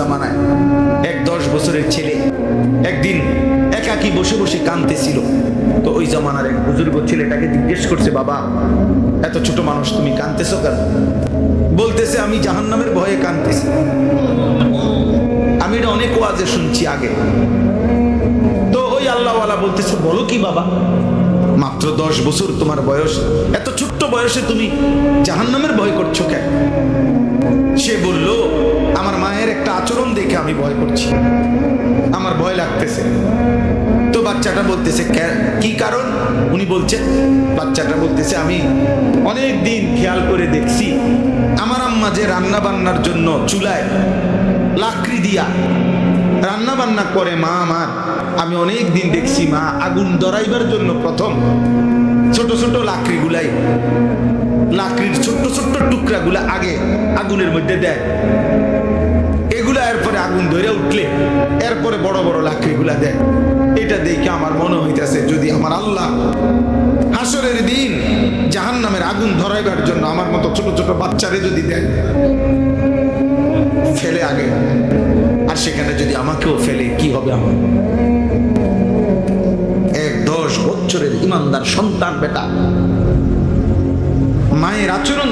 জামানায় এক 10 বছরের ছেলে একদিন একাকী বসে বসে কাঁদতেছিল। তো ওই জামানার এক বুজুর্গ ছেলেটাকে জিজ্ঞেস করছে, বাবা এত ছোট মানুষ তুমি কাঁদতেছো কেন? বলতেছে, আমি জাহান্নামের ভয়ে কাঁদতেছি। আমি এটা অনেক ওয়াজে শুনছি আগে। তো ওই আল্লাহওয়ালা বলতেছে, বলো কি বাবা, মাত্র 10 বছর তোমার বয়স, এত ছোট্ট বয়সে তুমি জাহান্নামের ভয় করছো কেন? সে বলল, আমার মায়ের একটা আচরণ দেখে আমি ভয় করছি, আমার ভয় লাগতেছে। তো বাচ্চাটা বলতেছে, কি কারণ? উনি বলছেন, বাচ্চাটা বলতেছে, আমি অনেক দিন খেয়াল করে দেখছি আমার আম্মা যে রান্না বান্নার জন্য চুলায় লাকড়ি দিয়া রান্না বান্না করে মা আমার, আমি অনেক দিন দেখছি মা আগুন ধরাইবার জন্য প্রথম ছোট ছোট লাকড়ির ছোট্ট ছোট্ট টুকরাগুলা আগে আগুনের মধ্যে দেয়, এগুলা এরপরে আগুন ধরে উঠলে এরপরে বড় বড় লাকড়িগুলা দেয়। এটা দেখে আমার মনে হইতেছে, যদি আমার আল্লাহ হাসরের দিন জাহান্নামের আগুন ধরাইবার জন্য আমার মতো ছোট ছোট বাচ্চারে যদি দেয় ফেলে আগে, আর সেখানে যদি আমাকেও ফেলে, কি হবে আমার? এক 10 বছরের ইমানদার সন্তান বেটা মায়ের আচরণ